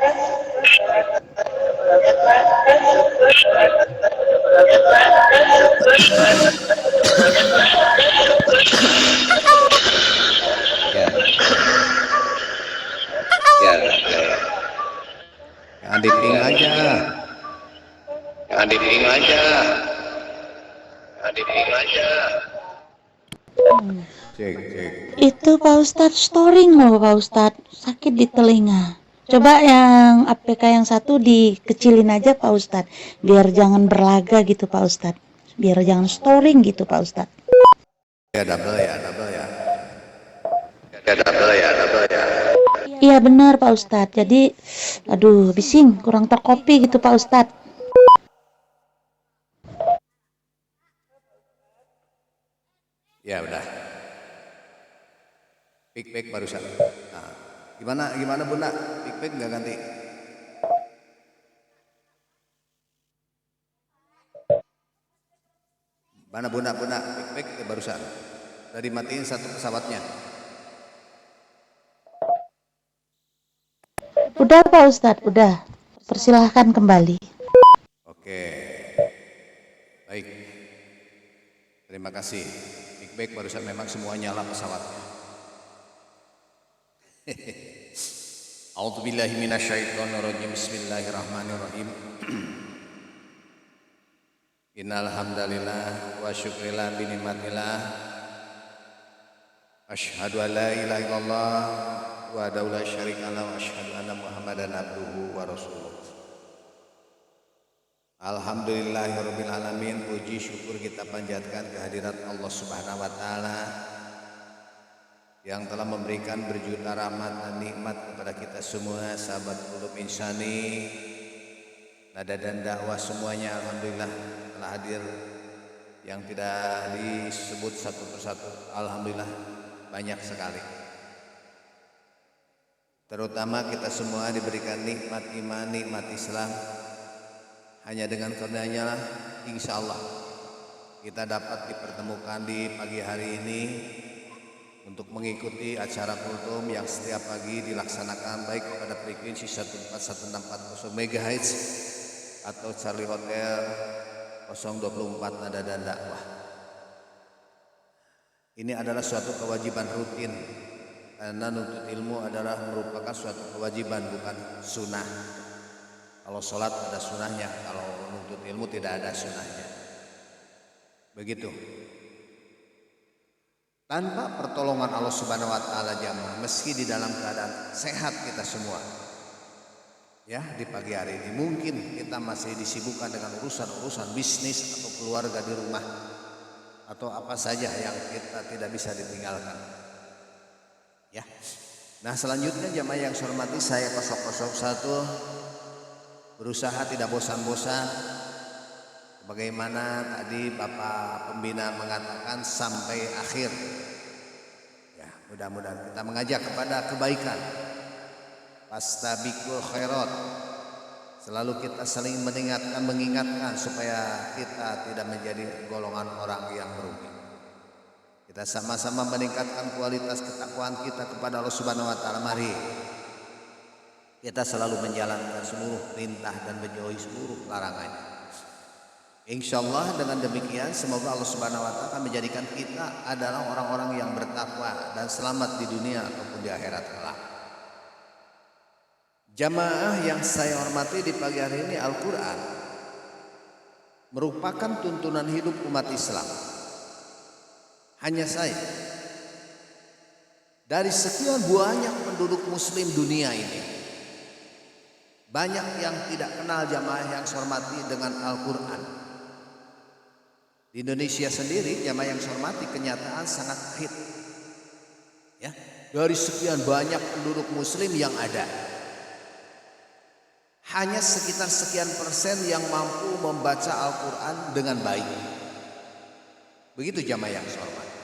Ya, jangan diping aja. Jangan diping aja. Jangan diping aja. Cek, cek. Itu Pak Ustadz storing loh Pak Ustadz, sakit di telinga. Coba yang APK yang satu dikecilin aja Pak Ustadz, biar jangan berlaga gitu Pak Ustadz, biar jangan storing gitu Pak Ustadz. Ya double ya, double ya. Ya double ya, double ya. Iya benar Pak Ustadz, jadi aduh bising, kurang terkopi gitu Pak Ustadz. Ya udah. Pick barusan. Nah, gimana Bunda? Pick nggak ganti? Mana Bunda? Pick barusan. Udah dimatiin satu pesawatnya. Udah Pak Ustadz, udah. Persilahkan kembali. Oke. Baik. Terima kasih. Pick barusan memang semua nyala pesawatnya. A'udzubillahi minasyaitonirrajim. Bismillahirrahmanirrahim. Innal hamdalillah wa syukrillah bi nikmatillah. Asyhadu an la ilaha illallah wa la syarikalah wa asyhadu anna Muhammadan abduhu wa rasuluh. Alhamdulillahirabbil alamin. Puji syukur kita panjatkan kehadirat Allah Subhanahu wa taala yang telah memberikan berjuta rahmat dan nikmat kepada kita semua, sahabat qulub insani, nada dan dakwah semuanya alhamdulillah telah hadir, yang tidak disebut satu persatu alhamdulillah banyak sekali. Terutama kita semua diberikan nikmat iman, nikmat Islam. Hanya dengan karenanya lah insya Allah kita dapat dipertemukan di pagi hari ini untuk mengikuti acara kultum yang setiap pagi dilaksanakan baik pada frekuensi 14164 MHz atau Charlie Hotel 024 nada dan dakwah. Ini adalah suatu kewajiban rutin karena nuntut ilmu adalah merupakan suatu kewajiban, bukan sunnah. Kalau sholat ada sunnahnya, kalau nuntut ilmu tidak ada sunnahnya. Begitu. Tanpa pertolongan Allah Subhanahu wa taala jamaah, meski di dalam keadaan sehat kita semua, ya di pagi hari ini mungkin kita masih disibukkan dengan urusan-urusan bisnis atau keluarga di rumah atau apa saja yang kita tidak bisa ditinggalkan. Ya. Nah, selanjutnya jamaah yang saya hormati, saya 001 berusaha tidak bosan-bosan bagaimana tadi Bapak Pembina mengatakan sampai akhir. Ya, mudah-mudahan kita mengajak kepada kebaikan. Fastabiqul khairat. Selalu kita saling mengingatkan supaya kita tidak menjadi golongan orang yang merugi. Kita sama-sama meningkatkan kualitas ketakwaan kita kepada Allah Subhanahu wa taala. Mari kita selalu menjalankan seluruh perintah dan menjauhi seluruh larangannya. Insyaallah dengan demikian semoga Allah Subhanahu wa taala akan menjadikan kita adalah orang-orang yang bertakwa dan selamat di dunia ataupun di akhirat kelak. Jamaah yang saya hormati di pagi hari ini, Al-Qur'an merupakan tuntunan hidup umat Islam. Hanya saya dari sekian banyak penduduk muslim dunia ini, banyak yang tidak kenal jamaah yang saya hormati dengan Al-Qur'an. Di Indonesia sendiri jamaah yang saya hormati kenyataan sangat hit. Ya, dari sekian banyak penduduk muslim yang ada, hanya sekitar sekian persen yang mampu membaca Al-Qur'an dengan baik. Begitu jamaah yang saya hormati.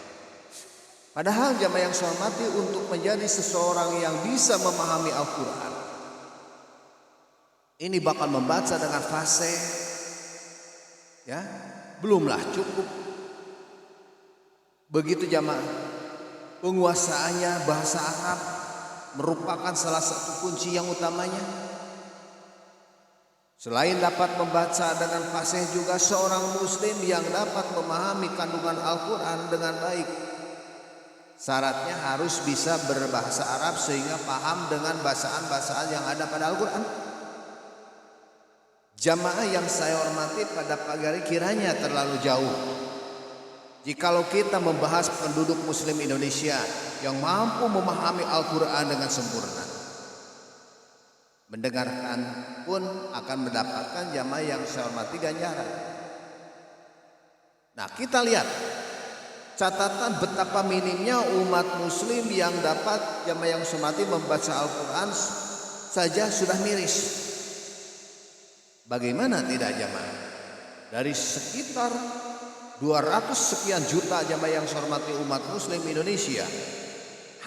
Padahal jamaah yang saya hormati untuk menjadi seseorang yang bisa memahami Al-Qur'an, ini bakal membaca dengan fasih, ya, belumlah cukup. Begitu jamaah, penguasaannya bahasa Arab merupakan salah satu kunci yang utamanya. Selain dapat membaca dengan fasih, juga seorang muslim yang dapat memahami kandungan Al-Quran dengan baik. Syaratnya harus bisa berbahasa Arab sehingga paham dengan bacaan-bacaan yang ada pada Al-Quran. Jamaah yang saya hormati, pada pagi hari kiranya terlalu jauh jikalau kita membahas penduduk muslim Indonesia yang mampu memahami Al-Quran dengan sempurna. Mendengarkan pun akan mendapatkan jamaah yang saya hormati ganjaran. Nah, kita lihat catatan betapa minimnya umat muslim yang dapat jamaah yang saya hormati membaca Al-Quran saja sudah miris. Bagaimana tidak jamaah? Dari sekitar 200 sekian juta jamaah yang saya hormati umat muslim Indonesia,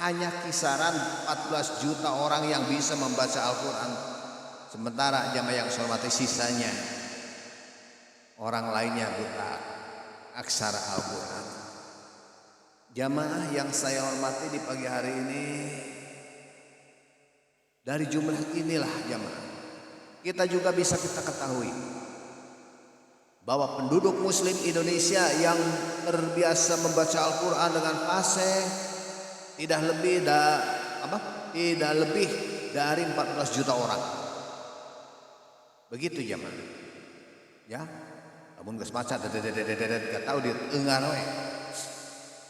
hanya kisaran 14 juta orang yang bisa membaca Al-Quran. Sementara jamaah yang saya hormati sisanya orang lainnya buta aksara Al-Quran. Jamaah yang saya hormati di pagi hari ini, dari jumlah inilah jamaah kita juga bisa kita ketahui bahwa penduduk muslim Indonesia yang terbiasa membaca Al-Quran dengan fasih tidak lebih dari 14 juta orang. Begitu jamaah. Ya, namun geus maca gak tahu di engar we.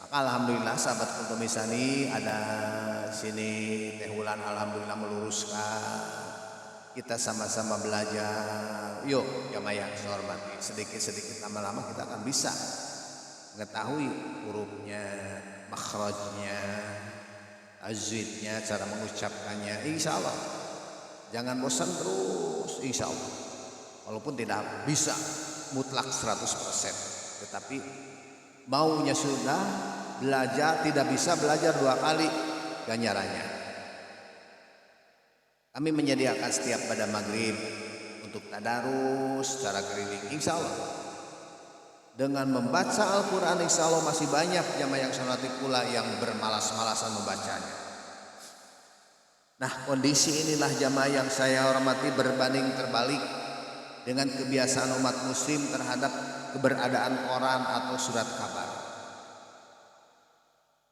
Maka alhamdulillah sahabat Kultumisani ada sini Teh Wulan alhamdulillah meluruskan. Kita sama-sama belajar. Yuk jamaah yang saya hormati, sedikit-sedikit lama-lama kita akan bisa mengetahui hurufnya, makhrajnya, tajwidnya, cara mengucapkannya. Insya Allah jangan bosan terus, insya Allah. Walaupun tidak bisa mutlak 100%, tetapi maunya sudah belajar, tidak bisa belajar 2 kali ganjarannya. Kami menyediakan setiap pada maghrib untuk tadarus secara keliling. Insya Allah dengan membaca Al-Quran, insya Allah masih banyak jamaah yang saya hormati pula yang bermalas-malasan membacanya. Nah, kondisi inilah jamaah yang saya hormati berbanding terbalik dengan kebiasaan umat muslim terhadap keberadaan Quran atau surat kabar.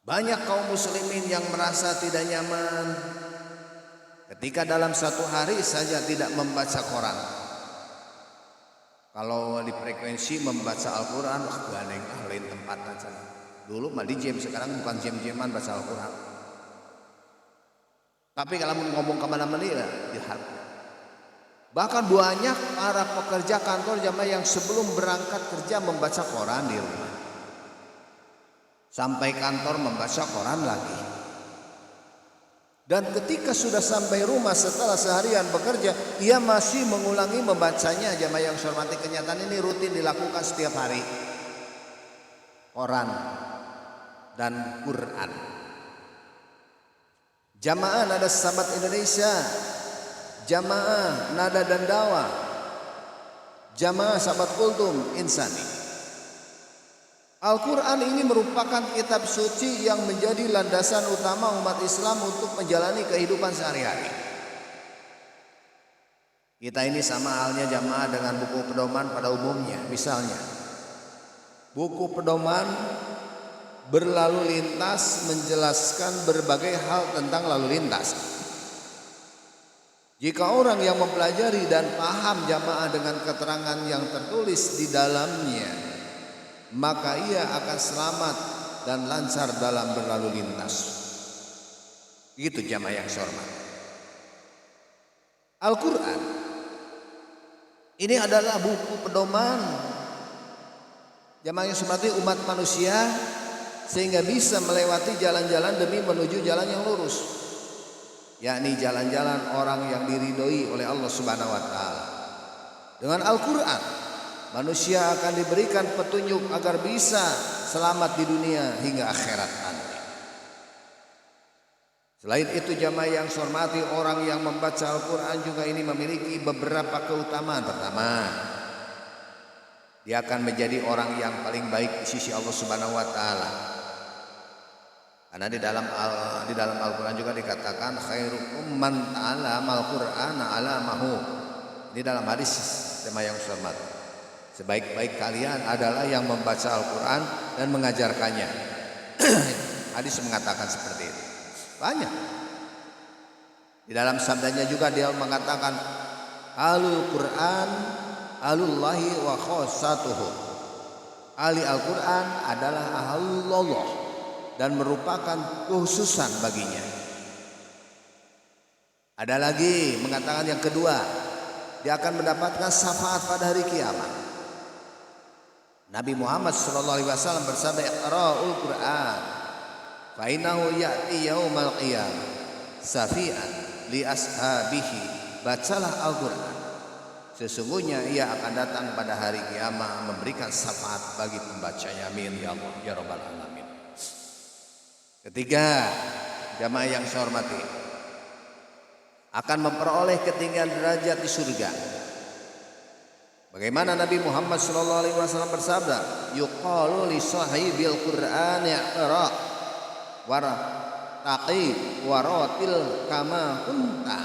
Banyak kaum muslimin yang merasa tidak nyaman ketika dalam satu hari saja tidak membaca Quran. Kalau di frekuensi membaca Al-Quran, wah gandeng lain tempat aja. Dulu mah di jam, sekarang bukan jam-jaman baca Al-Quran. Tapi kalau ngomong kemana-mana ya hati. Bahkan banyak para pekerja kantor jamaah yang sebelum berangkat kerja membaca Quran di rumah. Sampai kantor membaca Quran lagi. Dan ketika sudah sampai rumah setelah seharian bekerja, ia masih mengulangi membacanya. Jamaah yang saya hormati, kenyataan ini rutin dilakukan setiap hari. Quran dan Quran. Jamaah Nada Sahabat Indonesia, jamaah Nada dan Dawa, jamaah Sahabat Kultum Insani. Al-Quran ini merupakan kitab suci yang menjadi landasan utama umat Islam untuk menjalani kehidupan sehari-hari. Kita ini sama halnya jamaah dengan buku pedoman pada umumnya. Misalnya, buku pedoman berlalu lintas menjelaskan berbagai hal tentang lalu lintas. Jika orang yang mempelajari dan paham jamaah dengan keterangan yang tertulis di dalamnya, maka ia akan selamat dan lancar dalam berlalu lintas. Itu jamaah yang saya hormati. Al-Quran ini adalah buku pedoman jamaah yang saya hormati umat manusia sehingga bisa melewati jalan-jalan demi menuju jalan yang lurus, yakni jalan-jalan orang yang diridhoi oleh Allah Subhanahu wa taala. Dengan Al-Quran manusia akan diberikan petunjuk agar bisa selamat di dunia hingga akhirat nanti. Selain itu jamaah yang saya hormati, orang yang membaca Al-Quran juga ini memiliki beberapa keutamaan. Pertama, dia akan menjadi orang yang paling baik di sisi Allah Subhanahu wa taala. Karena di dalam Al-Quran juga dikatakan khairukum man ta'allama al-Qur'ana 'allamahu. Ini dalam hadis tema yang saya hormati. Sebaik-baik kalian adalah yang membaca Al-Quran dan mengajarkannya. Hadis mengatakan seperti itu. Banyak. Di dalam sabdanya juga dia mengatakan Alul Quran alullahi wa khossatuhu. Ahli Al-Quran adalah ahlullah dan merupakan khususan baginya. Ada lagi mengatakan yang kedua, dia akan mendapatkan syafaat pada hari kiamat. Nabi Muhammad SAW bersabda, "Iqra'ul Qur'an fa innahu ya'ti yaumal qiyamah safi'an li ashabihi." Bacalah Al-Qur'an. Sesungguhnya ia akan datang pada hari kiamat memberikan syafaat bagi pembacanya. Amin ya Allah ya rabbal alamin. Ketiga, jamaah yang saya hormati, akan memperoleh ketinggian derajat di surga. Bagaimana Nabi Muhammad SAW bersabda, yuqalu li sahibil Qur'an iqra wartaqi waratil kama kunta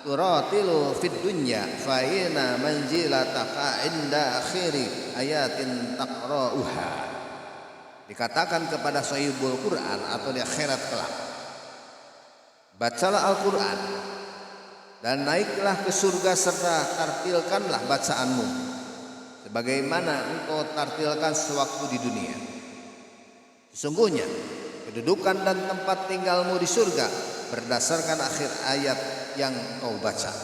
turatilu fid dunya fa inna manzilataka inda akhiri ayatin taqra'uha. Dikatakan kepada sahibul Qur'an atau di akhirat kelak, bacalah Al-Qur'an dan naiklah ke surga serta tartilkanlah bacaanmu sebagaimana engkau tartilkan sewaktu di dunia. Sesungguhnya kedudukan dan tempat tinggalmu di surga berdasarkan akhir ayat yang kau baca.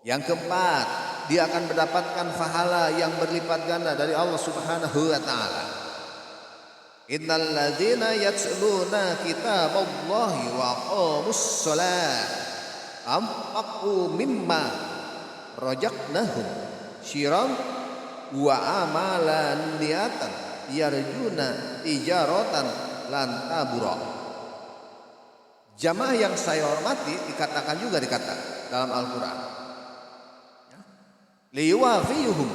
Yang keempat, dia akan mendapatkan pahala yang berlipat ganda dari Allah Subhanahu wa taala. Innal ladzina yatluna kitaballahi wa aqamus shalah anfaqu mimma razaqnahum syiran wa amalan niyatan yarjuna tijaratan lan tabura. Jamaah yang saya hormati, dikatakan dalam Al-Qur'an, liyuwafihum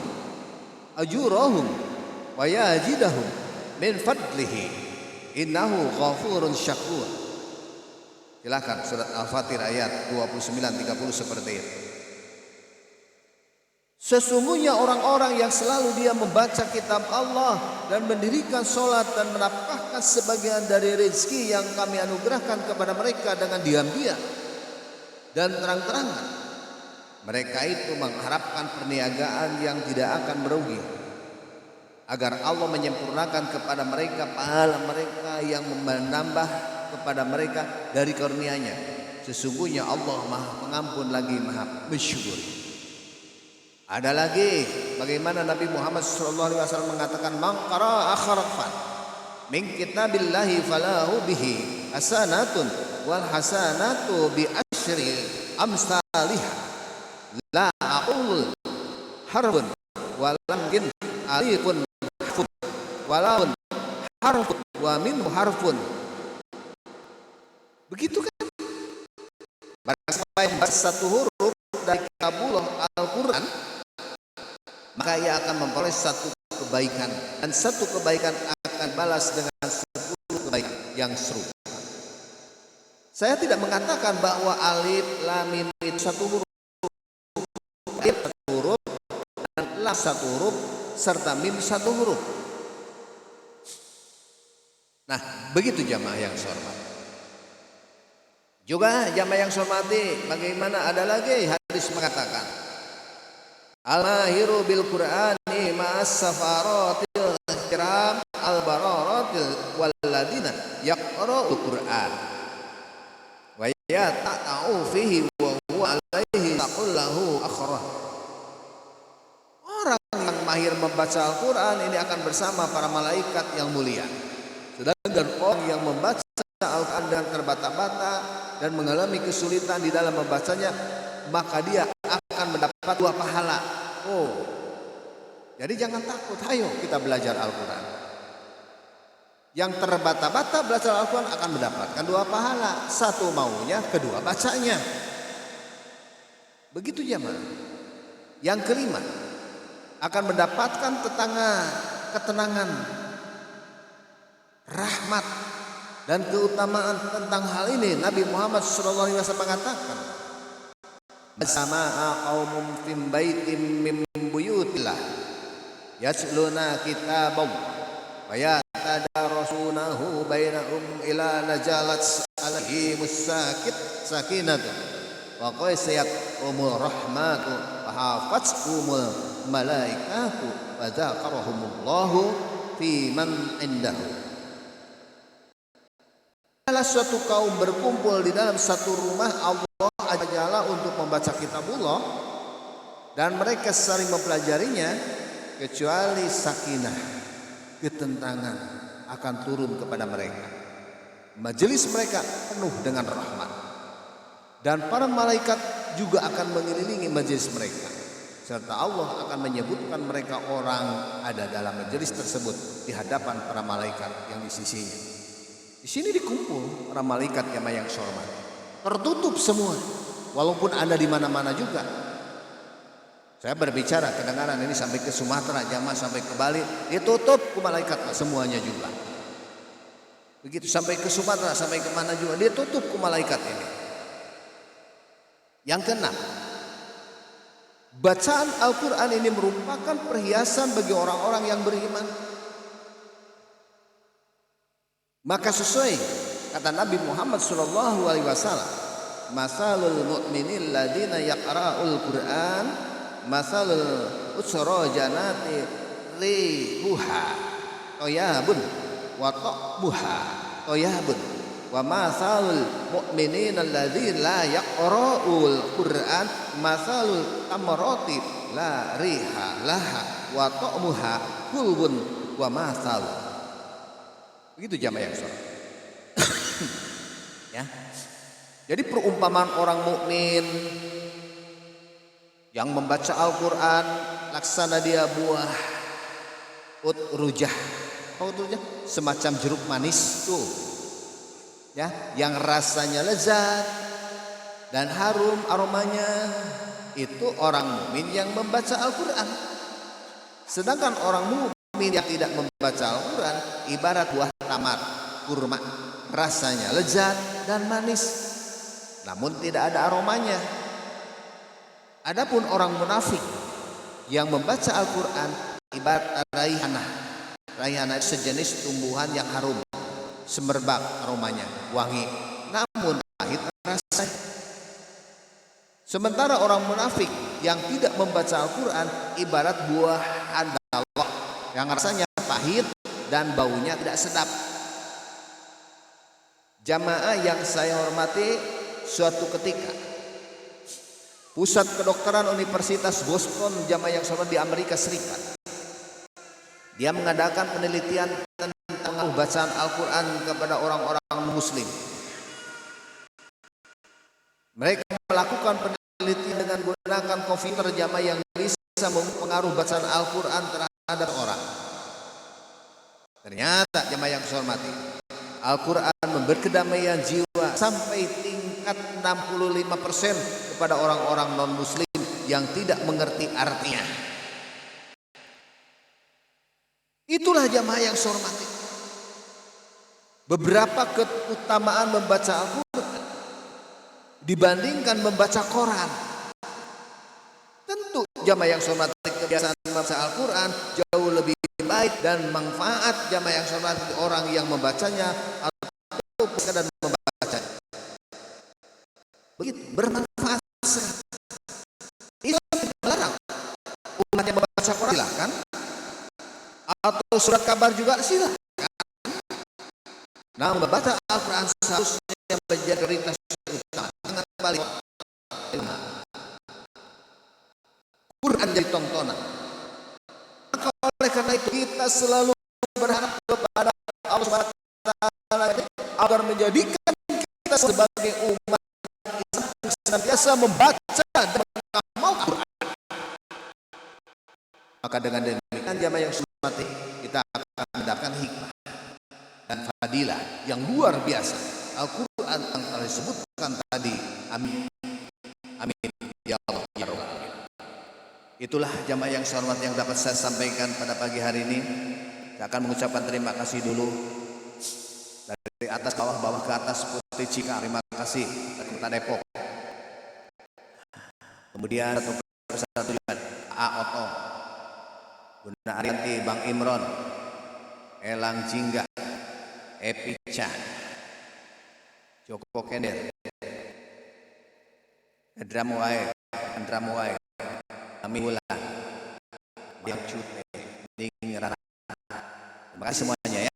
ajurahum wa yazidahum min fadlihi innahu ghafurun syakur. Silakan surat Al-Fatir ayat 29-30 seperti itu. Sesungguhnya orang-orang yang selalu dia membaca kitab Allah dan mendirikan sholat dan menafkahkan sebagian dari rezeki yang kami anugerahkan kepada mereka dengan diam-diam dan terang-terangan, mereka itu mengharapkan perniagaan yang tidak akan merugi, agar Allah menyempurnakan kepada mereka pahala mereka yang menambah kepada mereka dari karunia-Nya. Sesungguhnya Allah Maha Pengampun lagi Maha Mensyukuri. Ada lagi bagaimana Nabi Muhammad SAW mengatakan, man qara'a harfan min kitabillahi falahu bihi hasanatun wal hasanatu bi asyri amsalihha la aqul harfun walakin alifun walaun harfun wa minhu harfun. Begitu kan? Barang siapa yang membaca satu huruf dari kitabullah Al-Quran, maka ia akan memperoleh satu kebaikan, dan satu kebaikan akan balas dengan 10 kebaikan yang serupa. Saya tidak mengatakan bahwa alif lam mim itu satu huruf, alif satu huruf dan lam satu huruf serta mim satu huruf. Nah, begitu jamaah yang saya hormati. Juga jamaah yang saya hormati, bagaimana ada lagi hadis mengatakan, al-mahiru bil Qur'ani ma'as safaratil kiram al-bararatil walladina yaqra'ul Qur'an wa yata'u fihi wa huwa alaihi taqullahu akhrah. Orang yang mahir membaca Al-Quran ini akan bersama para malaikat yang mulia. Sedangkan orang yang membaca Al-Quran dengan terbata-bata dan mengalami kesulitan di dalam membacanya, maka dia akan mendapat 2 pahala. Jadi jangan takut, ayo kita belajar Al-Quran. Yang terbata-bata belajar Al-Quran akan mendapatkan 2 pahala. 1 maunya, kedua bacanya. Begitu jemaah. Yang kelima, akan mendapatkan ketenangan, rahmat dan keutamaan. Tentang hal ini Nabi Muhammad SAW mengatakan, Sama'a qaumun fi baitin min buyutillah yatluna kitaballah wa yatadarasunahu bainahum ila najalat alaihimus sakinatu wa qaisiyat umur rahmatu wa hafatzumul malaikatu wa dzakarahumullahu fi man indahu. Adalah suatu kaum berkumpul di dalam satu rumah Allah Jalla untuk membaca kitabullah dan mereka saling mempelajarinya, kecuali sakinah, ketenangan akan turun kepada mereka. Majelis mereka penuh dengan rahmat dan para malaikat juga akan mengelilingi majelis mereka, serta Allah akan menyebutkan mereka orang ada dalam majelis tersebut di hadapan para malaikat yang di sisinya. Di sini dikumpul para malaikat yang hormat, tertutup semua, walaupun ada di mana-mana juga. Saya berbicara kedengaran ini sampai ke Sumatera, jamaah sampai ke Bali, ditutup ke malaikat semuanya juga. Begitu sampai ke Sumatera, sampai ke mana juga, ditutup ke malaikat ini. Yang keenam, bacaan Al-Quran ini merupakan perhiasan bagi orang-orang yang beriman. Maka sesuai kata Nabi Muhammad sallallahu alaihi wasallam, masalul mu'minil ladina yaqra'ul Qur'an masalul usrajanati rihuha toyabun wa taqbuha toyabun wa masalul mu'minina alladzina la yaqra'ul Qur'an masalul tamrati la riha laha wa ta'muha kulbun wa masal. Begitu jamaah yang sholat. Ya. Jadi perumpamaan orang mukmin yang membaca Al-Quran laksana dia buah utrujah. Apa utrujah? Semacam jeruk manis tuh. Ya, yang rasanya lezat dan harum aromanya. Itu orang mukmin yang membaca Al-Quran. Sedangkan orang mukmin yang tidak membaca Al-Quran ibarat buah tamar, kurma, rasanya lezat dan manis, namun tidak ada aromanya. Adapun orang munafik yang membaca Al-Quran ibarat raihanah. Raihanah sejenis tumbuhan yang harum, semerbak aromanya, wangi, namun pahit rasanya. Sementara orang munafik yang tidak membaca Al-Quran ibarat buah andalok yang rasanya pahit dan baunya tidak sedap. Jamaah yang saya hormati, suatu ketika pusat kedokteran Universitas Boston jamaah yang sama di Amerika Serikat, dia mengadakan penelitian tentang bacaan Al-Quran kepada orang-orang muslim. Mereka melakukan penelitian dengan menggunakan komputer jamaah yang bisa mempengaruhi bacaan Al-Quran terhadap orang. Ternyata jemaah yang saya hormati, Al-Quran memberi kedamaian jiwa sampai tingkat 65% kepada orang-orang non-muslim yang tidak mengerti artinya. Itulah jemaah yang saya hormati. Beberapa keutamaan membaca Al-Quran dibandingkan membaca Quran. Tentu jemaah yang saya hormati, kebiasaan membaca Al-Quran jauh lebih baik dan manfaat jamaah yang sholat orang yang membacanya atau sekadar membaca. Begitu bermanfaat sekali. Islam tidak melarang umat yang membaca Quran silakan, atau surat kabar juga silakan. Nah, membaca Al-Quran seharusnya menjadi prioritas utama. Jangan balik. Quran jadi tontonan. Oleh karena itu kita selalu berharap kepada Allah Subhanahu wa taala agar menjadikan kita sebagai umat Islam senantiasa membaca dan mengamalkan Quran. Maka dengan demikian jamaah yang hormati, kita akan mendapatkan hikmah dan fadilah yang luar biasa. Al-Quran yang telah disebutkan tadi. Amin. Amin. Ya Allah ya Rabbal alamin. Itulah jamaah yang saya hormati yang dapat saya sampaikan pada pagi hari ini. Saya akan mengucapkan terima kasih dulu dari atas bawah ke atas Putri Cika. Terima kasih dari Kota Depok. Kemudian satu persatu juga A. Oto, Bunda Arianti, Bang Imron, Elang Jingga, Epi Chan, Joko Kender, Edra Muai, Ami Wulan, Diak Cute, Ding Rana. Terima kasih semuanya ya.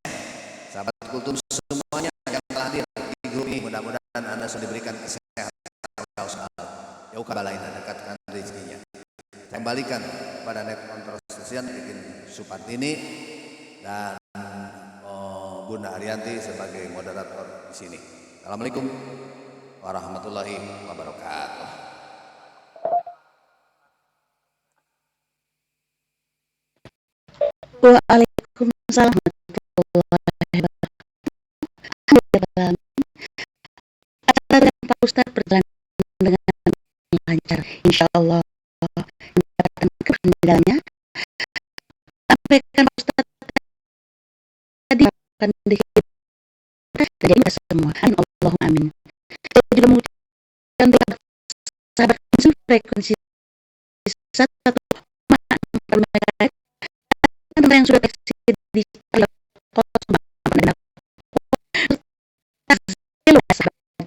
Sahabat kultum semuanya yang telah hadir di grup ini, mudah-mudahan Anda sudah diberikan kesehatan, jauhkan balainya, dekatkan rezekinya. Saya kembalikan pada net kontroversial bikin Supartini dan Bunda Arianti sebagai moderator di sini. Assalamualaikum warahmatullahi wabarakatuh. Waalaikumsalam warahmatullahi wabarakatuh. Acara dengan Pak Ustadz berjalan dengan lancar, insya Allah. Dalamnya sampaikan Pak Ustadz tadi akan dihidupkan dari kita semua. Allahumma amin. Saya juga mengucapkan sahabat frekuensi 1,4 yang sudah tersedia di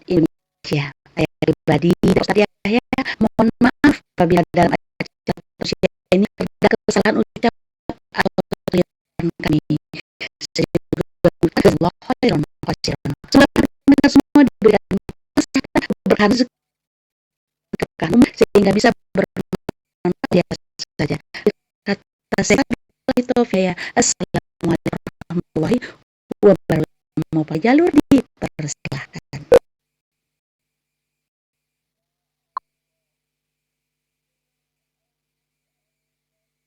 Indonesia. Saya pribadi Ustaz Yahya mohon maaf apabila dalam acara sosial ini ada kesalahan ucap atau tulisan kami. Semoga semua diberikan berkah sehingga bisa bermanfaat saja. Kata saya itu ya. Assalamualaikum warahmatullahi wabarakatuh. Mau jalur dipersilakan.